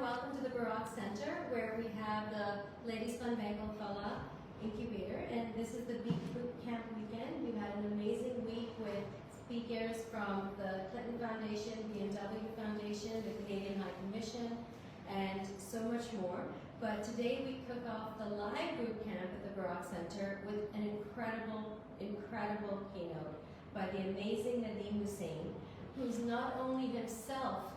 welcome to the Barak Center, where we have the Ladies Fund Bengal Fala Incubator, and this is the Beat Boot Camp weekend. We've had an amazing week with speakers from the Clinton Foundation, BMW Foundation, the Canadian High Commission, and so much more. But today we kick off the live boot camp at the Barak Center with an incredible keynote by the amazing Nadeem Hussain, who's not only himself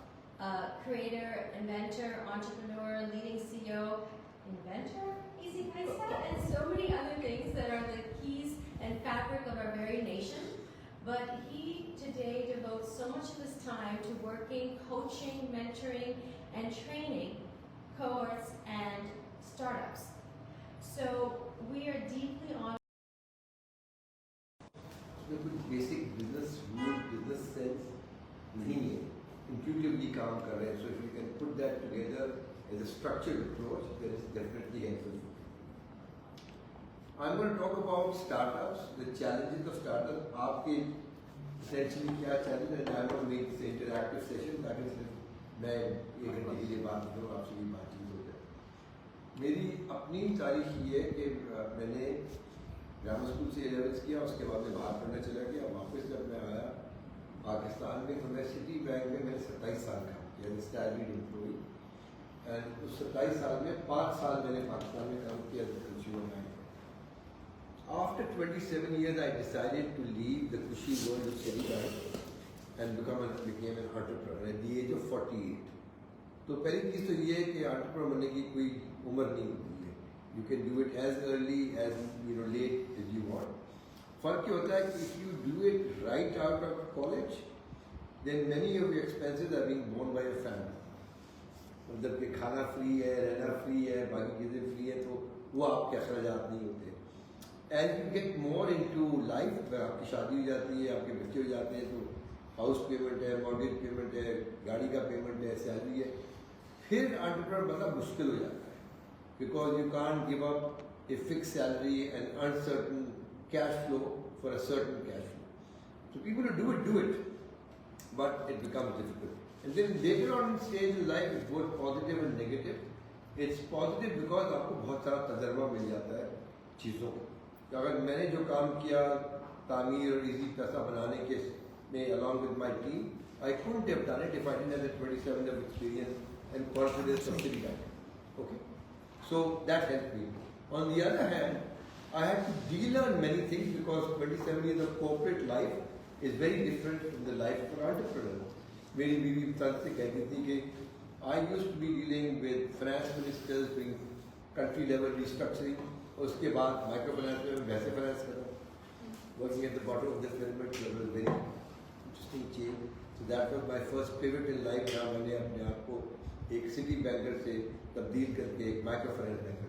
creator, inventor, entrepreneur, leading CEO, inventor, easy paisa, and so many other things that are the keys and fabric of our very nation. But he today devotes so much of his time to working, coaching, mentoring, and training cohorts and startups. So we are deeply honored. Basic business rule, business sense नहीं है, intuitively काम कर रहे हैं. So if you can put that together as a structured approach, that is definitely helpful. I'm going to talk about startups, the challenges of startups. आपके essentially क्या challenge है? I'm going to make this interactive session ताकि सिर्फ मैं एक घंटे के लिए बात करूँ, आपसे भी बातचीत हो जाए. मेरी अपनी तारीख ये है कि मैंने ग्रामर स्कूल से 11th किया, उसके बाद मैं बाहर पढ़ने चला गया. वापस जब मैं आया पाकिस्तान में तो मैं सिटी बैंक में मैंने 27 साल काम किया, सैलरीड एम्प्लॉई. एंड उस 27 साल में 5 साल मैंने पाकिस्तान में काम किया consumer bank. After 27 years I decided to leave the cushy world of Citibank and became an entrepreneur at the age of 48. तो पहली चीज़ तो ये है कि entrepreneur बनने की कोई उम्र नहीं होती है. You can do it as early as late as you want. फर्क ये होता है कि if you do it right out of college, then many of your expenses are being borne by your family. मतलब कि खाना फ्री है, रहना फ्री है, बाकी चीज़ें फ्री है, तो वो आपके अखराजात नहीं होते. As you get more into life, आपकी शादी हो जाती है, आपके बच्चे हो जाते हैं, तो हाउस पेमेंट है, मॉर्गेज पेमेंट है, गाड़ी का पेमेंट है, सैलरी है, फिर एंटरप्रेन्योर बनना मुश्किल हो जाता है. Because you can't give up a fixed salary and uncertain cash flow for a certain cash flow. So people who do it, but it becomes difficult. And then later on in stage in life, it's both positive and negative. It's positive because आपको बहुत सारा तजर्बा मिल जाता है चीज़ों को. तो अगर मैंने जो काम किया तामीर और इजी पैसा बनाने के में along with my team, I couldn't have done it if I didn't have the 27 of experience and confidence of Citibank. Okay, so that helped me. On the other hand, I had to de-learn many things because 27 years of corporate life is very different from the life of an entrepreneur. मेरी बीवी तंज से कहती थी कि I used to be dealing with finance ministers doing country level restructuring. उसके बाद micro finance में वैसे फाइनेंस कर रहा हूँ. Working at the bottom of the pyramid was a very interesting change. So that was my first pivot in life. जहाँ मैंने अपने आप को एक सिटी बैंकर से तब्दील करके एक माइक्रो फाइनेंस बैंकर.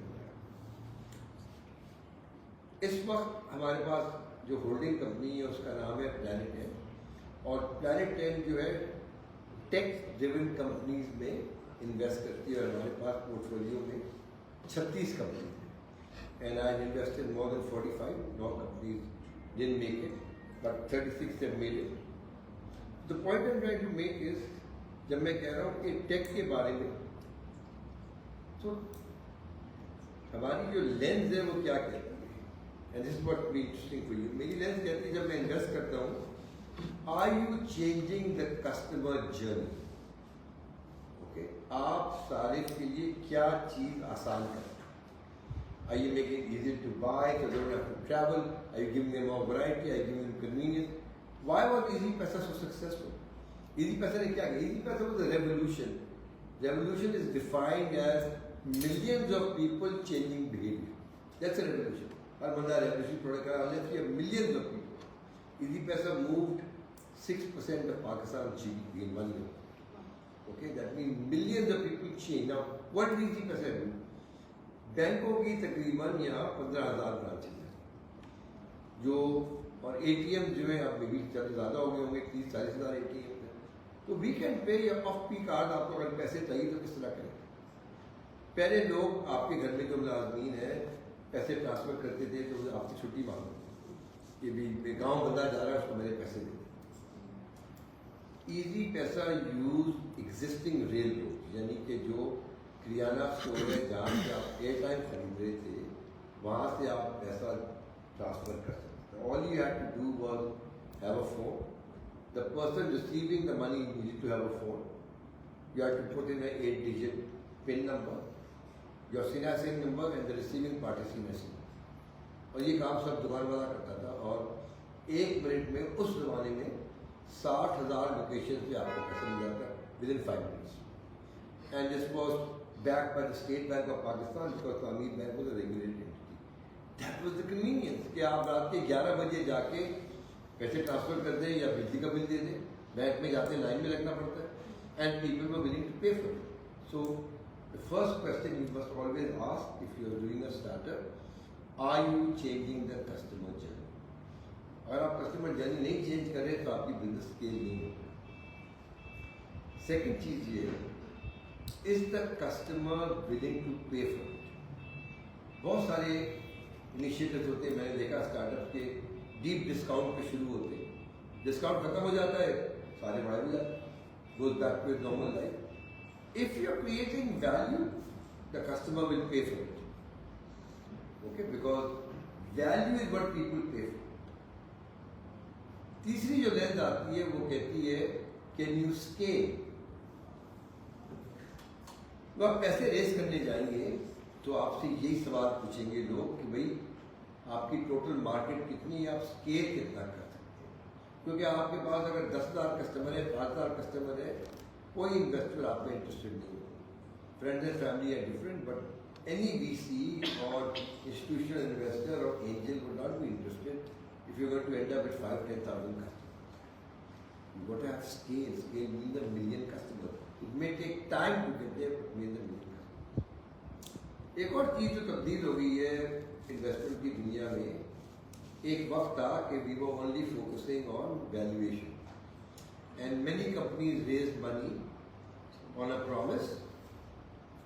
इस वक्त हमारे पास जो होल्डिंग कंपनी है उसका नाम है प्लैनेट 10, और प्लैनेट 10 जो है टेक ड्रिवन कंपनीज में इन्वेस्ट करती है, और हमारे पास पोर्टफोलियो में 36 कंपनीज हैं. And I invested more than 45. 9 companies didn't make it, but 36 have made it. The point I am trying to make is, जब मैं कह रहा हूँ कि टेक के बारे में, तो हमारी जो लेंस है वो क्या कहती है. And this is what will be interesting for you. मेरी लेंस कहती है जब मैं इन्वेस्ट करता हूँ, are you changing the customer journey? Okay, आप सारिफ के लिए क्या चीज़ आसान करते हैं? Are you making it easier to buy so they don't have to travel? Are you giving them more variety? Are you giving them convenience? Why was Easy Paisa so successful? Easy Paisa ने क्या किया? Easy Paisa was a revolution. Revolution is defined as millions of people changing behavior. That's a revolution. हर बंदा revolution product कर रहा है. Millions of people. Easy पैसा moved 6% of Pakistan GDP in 1 year. Okay, that means millions of people change. Now, what did Easy Paisa do? बैंकों की तकरीबन यहाँ 15,000 branches हैं, जो और ATM जो है अब भी ज़्यादा हो गए होंगे, 30-40 हज़ार ATM हैं. तो we can pay off P card. आपको अगर पैसे चाहिए तो किस तरह करें? पहले लोग आपके घर में जो मुलाजमीन है पैसे ट्रांसफ़र करते थे तो आपकी छुट्टी मांगते थे कि भी गांव बंदा जा रहा है, उसको मेरे पैसे दे. इजी पैसा यूज एग्जिस्टिंग रेल रोड, यानी कि जो किराना स्टोर है जहाँ से आप एयर टाइम खरीद रहे थे वहाँ से आप पैसा ट्रांसफर कर सकते हैं. All you have to do was have a phone. The person receiving the money need to have a phone. You have to put in an 8-digit PIN number, your CIN number and the receiving party CIN. और ये काम सब दुकान वाला करता था और 1 minute में उस ज़माने में 60,000 लोकेशन पे आपको पैसा मिल जाता within 5 minutes. And this was backed by the State Bank of Pakistan because Amir Bank was a regulated entity. That was the convenience कि आप रात के 11 बजे जाके पैसे ट्रांसफर कर दें या बिजली का बिल दे दें. बैंक में जाते लाइन में लगना पड़ता है. And people were willing to pay for it. So the first question you must always ask if you are doing a startup, are you changing the customer journey? अगर आप customer journey नहीं change कर रहे तो आपकी business scale नहीं होगी. Second चीज ये है, is the customer willing to pay for it? बहुत सारे initiatives होते हैं, मैंने देखा startup के deep discount पे शुरू होते हैं. Discount खत्म हो जाता है, सारे मारे हो जाते हैं. Goes back to his normal life. If you are creating value, the customer will pay for it. Okay, because value is what people pay for. तीसरी जो लेंस आती है वो कहती है can you scale? तो आप पैसे रेस करने जाएंगे तो आपसे यही सवाल पूछेंगे लोग कि भाई आपकी टोटल मार्केट कितनी है, आप स्केल कितना कर सकते हैं. क्योंकि आपके पास अगर 10,000 कस्टमर है, 5,000 कस्टमर है, कोई इन्वेस्टर आप में इंटरेस्टेड नहीं है. Friends and family are different, but any VC और इंस्टीट्यूशनल इन्वेस्टर और angel would not be interested if you going to end up with 5-10,000 customers. You got to have scale. Scale means a million customers. It may take time to get there, but means a million customers. एक और चीज जो तब्दील हो गई है investment की दुनिया में, एक वक्त था कि we were only focusing on valuation, and many companies raised money on a promise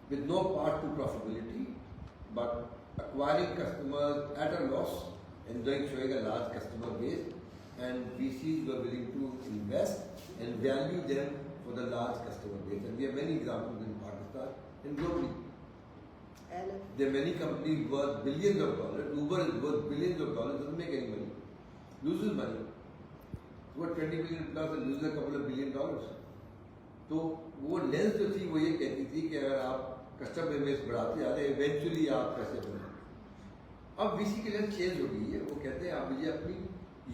with no path to profitability, but acquiring customers at a loss and then showing a large customer base, and VCs were willing to invest and value them for the large customer base. And we have many examples in Pakistan and globally. There are many companies worth billions of dollars. Uber is worth billions of dollars, doesn't make any money, loses money. What 20 billion plus and loses a couple of $1 billion. तो वो lens जो थी वो ये कहती थी कि अगर आप कस्टमर बेस बढ़ाते जा रहे हैं, इवेंचुअली आप कैसे बने. अब VC की लेंस चेंज हो गई है. वो कहते हैं आप मुझे अपनी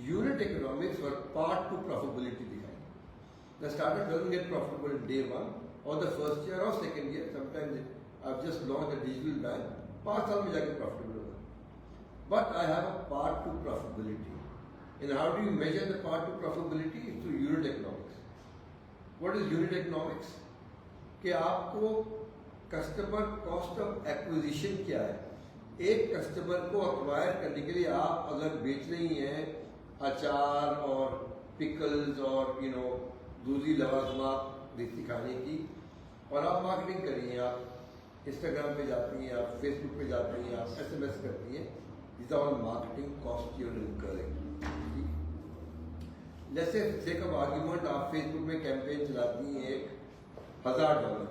यूनिट इकोनॉमिक्स और पार्ट टू प्रॉफिटेबिलिटी दिखाएं. The startup doesn't get profitable in day 1 or the first year or second year. Sometimes I've just launched a digital bank. 5 साल में जाके प्रॉफिटेबल होगा. But I have a path to profitability. And how do you measure the path to profitability? It's through unit economics. What is unit economics? कि आपको customer cost of acquisition क्या है. एक customer को अक्वायर करने के लिए आप अगर बेच रही हैं अचार और पिकल्स और दूसरी लवाजमात देसी खाने की, और आप मार्केटिंग कर रही हैं, आप इंस्टाग्राम पे जाती हैं, आप फेसबुक पे जाती हैं, आप SMS करती हैं, these are all marketing costs you are incurring. जैसे sake of argument आप फेसबुक में कैंपेन चलाती हैं $1,000,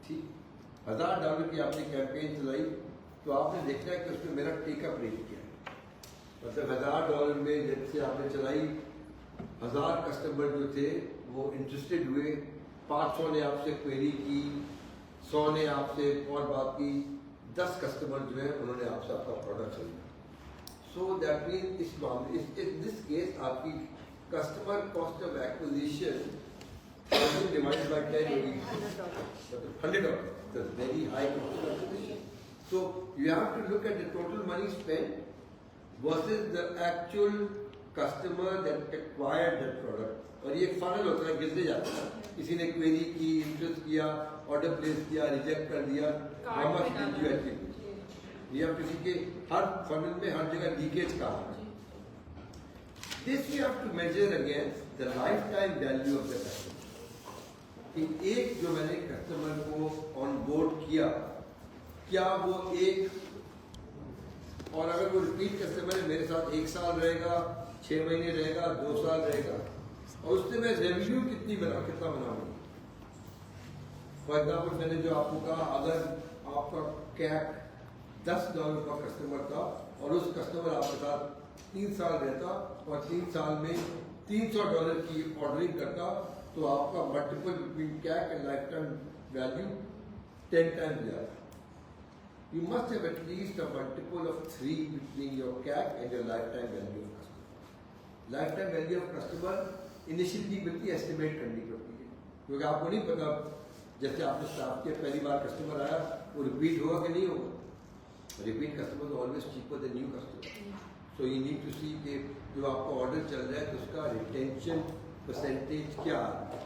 ठीक, $1,000 की आपने कैंपेन चलाई, तो आपने देखना है कि उसमें मेरा टेकअप रेट क्या है. मतलब $1,000 में जैसे आपने चलाई, 1000 कस्टमर जो थे वो इंटरेस्टेड हुए, 500 ने आपसे क्वेरी की, 100 ने आपसे और बात की, 10 कस्टमर जो है उन्होंने आपसे आपका प्रोडक्ट खरीदा. सो दैट मीन इस मामले इन दिस केस आपकी customer cost of acquisition divided by 10 होगी $100. That's very high cost of acquisition. So you have to look at the total money spent versus the actual customer that acquired that product. और ये funnel होता है, गिरते जाता है. किसी ने क्वेरी की, इंटरेस्ट किया, ऑर्डर प्लेस किया, रिजेक्ट कर दिया, how much did you actually. ये आप किसी के हर फनल में हर जगह लीकेज का है. This you have to measure against the life time value of the customer. कि एक जो मैंने कस्टमर को ऑन बोर्ड किया, क्या वो एक, और अगर वो रिपीट कस्टमर है मेरे साथ 1 साल रहेगा, 6 महीने रहेगा, 2 साल रहेगा, और उससे मैं रेवेन्यू कितना बनाऊंगा। फॉर एग्जाम्पल मैंने जो आपको कहा, अगर आपका कैक $10 का कस्टमर था और उस कस्टमर आपके साथ 3 साल रहता और 3 साल में $300 की ऑर्डरिंग करता, तो आपका multiple between CAC and life time value 10 times ज़्यादा। You must have at least a multiple of 3 between your CAC and your lifetime value of customer. Lifetime value of customer initially बिल्कुल estimate करनी पड़ती है, क्योंकि आपको नहीं पता, जैसे आपने स्टाफ किया, पहली बार कस्टमर आया, वो रिपीट होगा कि नहीं होगा। रिपीट कस्टमर तो always cheaper the new customer. So you need to see कि जो आपका ऑर्डर चल रहा है तो उसका रिटेंशन परसेंटेज क्या है,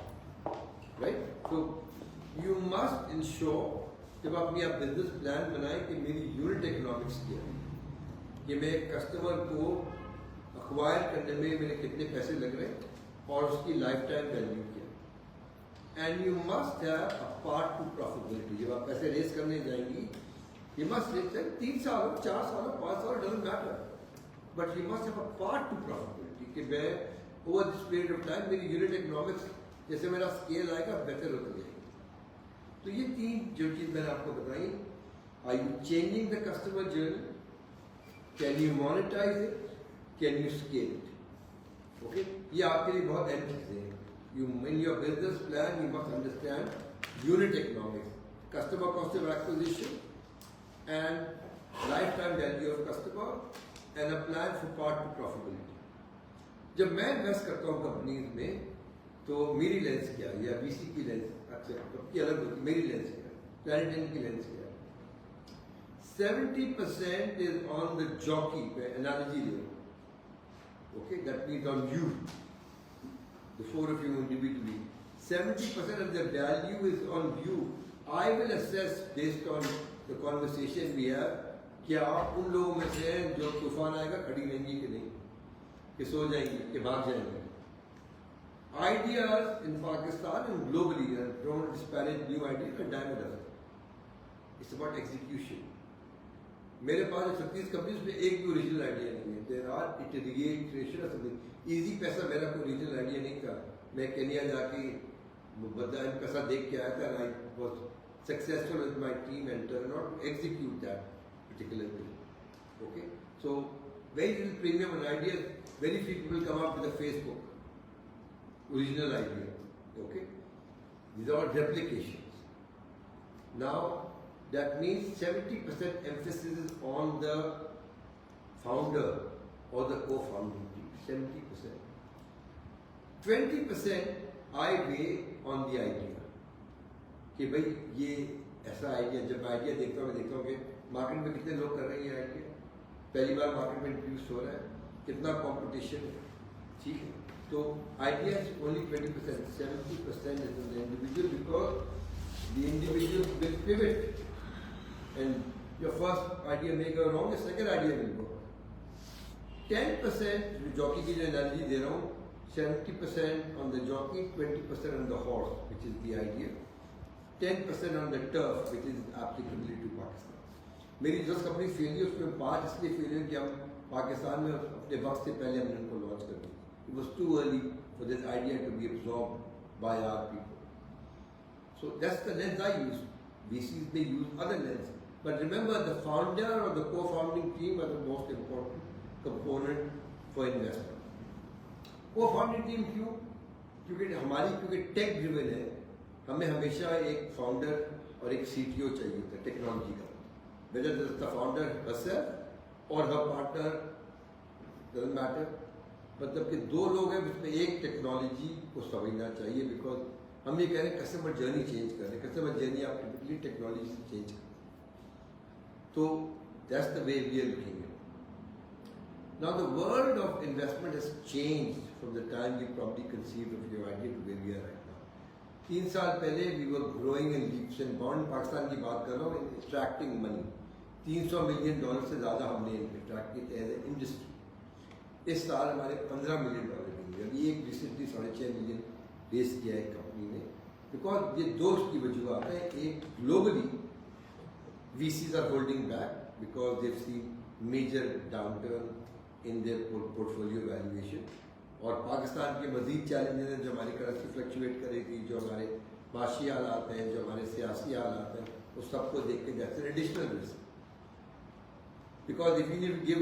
राइट। तो यू मस्ट इंश्योर जब अपनी आप बिजनेस प्लान बनाएं कि मेरी यूनिट इकोनॉमिक्स क्या है, कि मैं कस्टमर को अक्वायर करने में मेरे कितने पैसे लग रहे हैं और उसकी लाइफ टाइम वैल्यू क्या। And you must have a part to profitability. जब आप पैसे रेस करने जाएंगी, यू मस्ट रेस 3 साल 4 साल 5 साल doesn't matter, but you must have a part to profitability कि मैं over this period of time मेरी यूनिट इकोनॉमिक्स जैसे मेरा स्केल आएगा बेहतर होता जाएगा। तो ये 3 जो चीज मैंने आपको बताई, are you changing the customer journey, can you monetize it, can you scale it. Okay, ये आपके लिए बहुत अहम चीजें हैं। You in your business plan you must understand unit economics, customer cost of acquisition and life time value of customer and a plan for path to profitability. जब मैं invest करता हूँ कंपनीज में, तो मेरी लेंस क्या है, या वीसी की लेंस सबकी अलग होती है, मेरी लेंस क्या है, प्लैनेट टेन की लेंस क्या है। 70% इज ऑन द जॉकी पे एनालॉजी ले, okay, that means on you, the 4 of you individually. 70% of the value is on you. I will assess based on the conversation we have कि आप उन लोगों में से हैं जो तूफान आएगा खड़ी रहेंगी कि नहीं, कि सो जाएंगी, कि भाग जाएंगे। Ideas in Pakistan and globally, and don't disparage new ideas, and diamond does it. It's about execution. मेरे पास 36 कंपनीज में एक भी ओरिजिनल आइडिया नहीं है। There are iteration or something. Easy पैसा मेरा कोई ओरिजिनल आइडिया नहीं था। मैं केनिया जाके बंदा पैसा देख के आया था, and I was successful with my team and turned out to execute that particular thing. Okay, so very little premium on ideas. Very few people come up with a Facebook original idea, okay? These are replications. Now, that means 70% emphasis is on the founder or the co-founding team, 70%. 20% I weigh on the idea. कि भाई ये ऐसा idea, जब idea देखता हूँ, मैं देखता हूँ कि मार्केट में कितने लोग कर रहे हैं ये आइडिया, पहली बार मार्केट में इंट्रोड्यूस हो रहा है, कितना कंपटीशन है, ठीक है। So idea is only 20%, 70% is on the individual, because the individual will pivot, and your first idea may go wrong, the second idea will go wrong. 10% jockey की जो एनर्जी दे रहा हूँ, 70% on the jockey, 20% on the horse, which is the idea, 10% on the turf, which is applicability to Pakistan. मेरी 10 company fail हुई, उसमें 5 इसलिए fail हुई कि हम पाकिस्तान में अपने वक्त से पहले हमने उनको लॉन्च कर दिया। It was too early for this idea to be absorbed by our people. So that's the lens I use. VCs may use other lenses. But remember, the founder or the co-founding team are the most important component for investment. Co-founding team क्यों? क्योंकि take driven है, हमें हमेशा एक founder और एक CTO चाहिए होता है टेक्नोलॉजी का। Whether the founder herself or her partner, doesn't matter. मतलब कि 2 लोग हैं, उसमें एक टेक्नोलॉजी को समझना चाहिए, बिकॉज हम ये कह रहे हैं कस्टमर जर्नी चेंज कर रहे हैं, कस्टमर जर्नी आप टिपिकली टेक्नोलॉजी से चेंज करें। तो that's the way we are looking at. Now the world of investment has changed from the time we probably conceived of your idea to where we are right now. 3 साल पहले we were growing in leaps and bounds, Pakistan की बात कर रहा हूँ, attracting money. $300 million से ज़्यादा हमने अट्रैक्ट किया एज ए इंडस्ट्री। इस साल हमारे $15 मिलियन मिलेंगे। अभी एक रिसेंटली 6.5 मिलियन रेस किया है कंपनी ने, बिकॉज ये 2 की वजूहत है। एक, globally VCs are holding back because they've seen major downturn in their portfolio valuation, और पाकिस्तान के मजीद चैलेंजेस हैं जो हमारी करेंसी फ्लक्चुएट करेगी, जो हमारे माशी हालात हैं, जो हमारे सियासी हालात हैं, उस सबको देख के that's an additional risk. Because if you need to give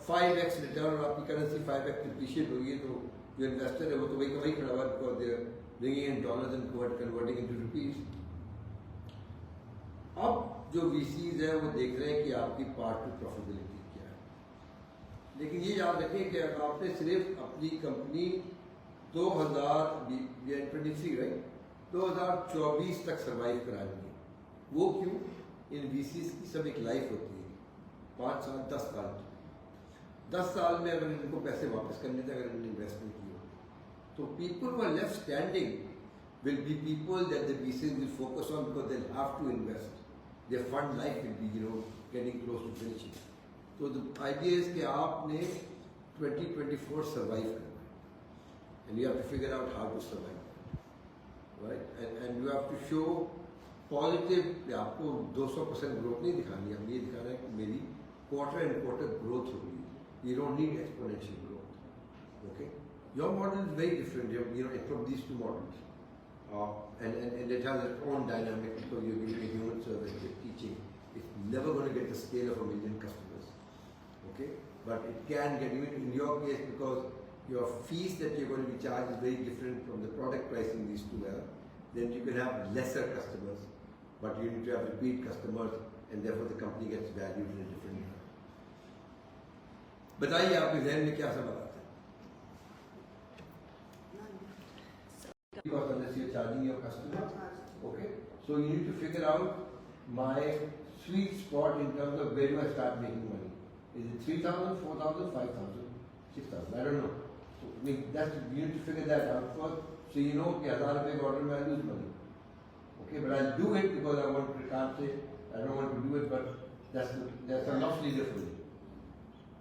5x return और आपकी करेंसी 5x डिप्रिशिएट हो गई तो जो इन्वेस्टर है वो तो वही का वही खड़ा हुआ, because they are bringing in dollars and converting into rupees. अब जो VCs है वो देख रहे हैं कि आपकी पार्ट टू प्रॉफिटेबिलिटी क्या है, लेकिन ये याद रखें कि अगर आपने सिर्फ अपनी कंपनी 2023 राइट 2024 तक सर्वाइव करानी है, वो क्यों? इन VCs की सब एक लाइफ होती है, 5 साल 10 साल की। 10 साल में अगर इनको पैसे वापस करने थे, अगर इन्होंने इन्वेस्टमेंट की हो, तो people who are left standing will be people that the VCs will focus on because they have to invest. Their fund life will be, getting close to finishing. So the idea is कि आपने 2024 survive करना है, and you have to figure out how to survive, right? And you have to show positive. आपको 200% growth नहीं दिखानी है, ये दिखाना है कि मेरी quarter and quarter growth होगी. You don't need exponential growth. Okay? Your model is very different. From these two models. And it has its own dynamic because you're giving a human service, you're teaching. It's never going to get the scale of 1 million customers, okay? But it can get, even in your case, because your fees that you're going to be charged is very different from the product pricing these two have, then you can have lesser customers, but you need to have repeat customers, and therefore the company gets valued in a different way. बताइए आपके ज़हन में क्या सब आता है? Because unless you're charging your customer, okay? So you need to figure out my sweet spot in terms of where do I start making money? Is it 3,000, 4,000, 5,000, 6,000? I don't know. So you need to figure that out first, so you know कि 1,000 रुपए का order में I lose money. Okay, but I'll do it because I want to. Can't say I don't want to do it, but that's a loss leader for me.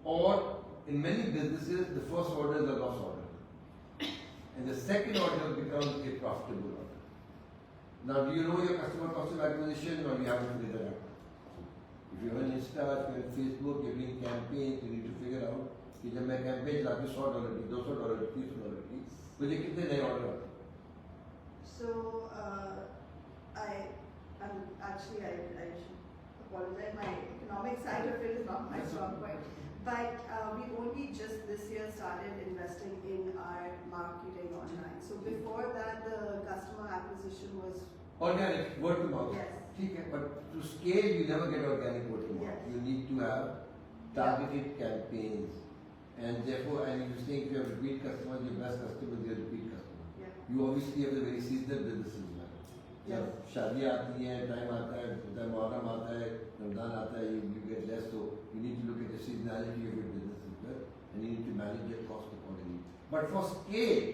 Or in many businesses, the first order is a loss order. And the second order becomes a profitable order. Now, do you know your customer cost of acquisition, or you have to figure that out? If you're on Insta, if you're on Facebook, you're doing campaigns, you need to figure out कि जब मैं campaign चलाती हूँ $100 की, $200 की, $300 की, मुझे कितने नए order आते हैं? So, I should apologize. My economic side of it is not my strong point. But we only just this year started investing in our marketing online. So before that, the customer acquisition was organic, word to mouth. Yes. ठीक है, but to scale, you never get organic word to mouth. Yes. You need to have targeted campaigns, and therefore, and you say if you have repeat customers, your best customers, your repeat customers. Yeah. You obviously have the very seasonal businesses. जब शादियाँ आती हैं, time आता है, मुहर्रम आता है, रमजान आता है, you get less, so you need to look at the seasonality of your business as well, and you need to manage your cost accordingly. But for scale,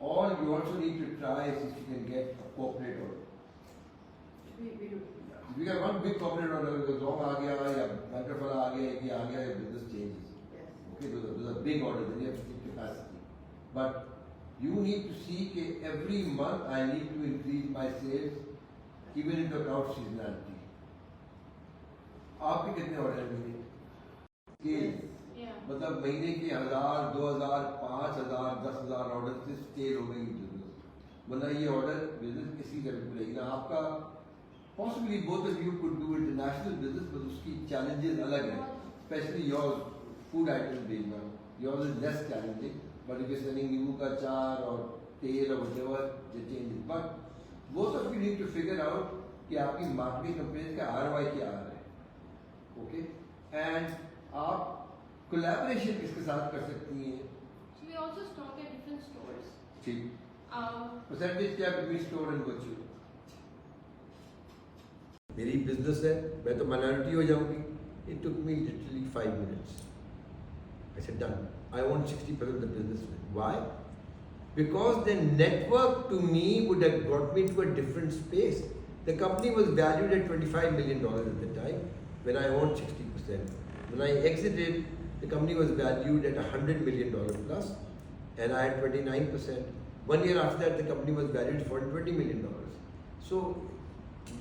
all you also need to try is if you can get a corporate order. We do. If you get one big corporate order, because wrong आ गया या banker वाला आ गया, ये आ गया, your business changes. Yes. Okay, those are big orders, then you have to think capacity. But you need to see that every month I need to increase my sales, even if the account seasonality. आपके कितने order हैं महीने? Scale मतलब महीने के 1,000, 2,000, 5,000, 10,000 order से scale हो गई बिजनेस, वरना ये ऑर्डर बिजनेस किसी लेवल पे रहेगी ना आपका। Possibly both of you could do international business, but उसकी challenges अलग हैं, especially yours food items भेजना, yours is less challenging. But if you're selling नींबू का अचार और तेल और whatever, they change it. But both of you need to figure out कि आपकी marketing campaign का ROI क्या आ रहा है, okay? And आप collaboration किसके साथ कर सकती हैं? So we also stock at different stores. ठीक. Percentage क्या between store and virtual? मेरी business है, मैं तो minority हो जाऊँगी. It took me literally 5 minutes. I said done. I own 60% of the business. Why? Because the network to me would have got me to a different space. The company was valued at $25 million at the time when I owned 60%. When I exited, the company was valued at $100 million plus, and I had 29%. 1 year after that, the company was valued for $20 million. So,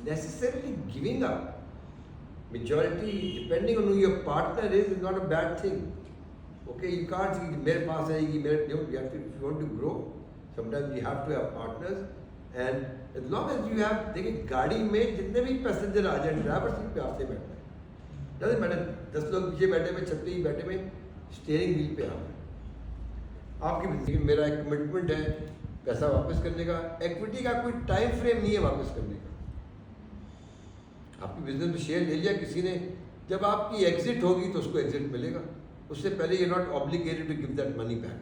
necessarily giving up majority, depending on who your partner is not a bad thing. Okay, you can't see मेरे पास आएगी मेरे you have to, if you want to grow, sometimes you have to have partners, and as long as you have, देखिए गाड़ी में जितने भी passenger आ जाए driver seat पे आपने बैठना है, doesn't matter 10 लोग पीछे बैठे हुए 36 ही बैठे हुए स्टीयरिंग व्हील पे आप आपकी लेकिन मेरा एक कमिटमेंट है पैसा वापस करने का। इक्विटी का कोई टाइम फ्रेम नहीं है वापस करने का। आपकी बिजनेस में शेयर ले लिया किसी ने, जब आपकी एग्जिट होगी तो उसको एग्जिट मिलेगा, उससे पहले you not obligated to give that money back.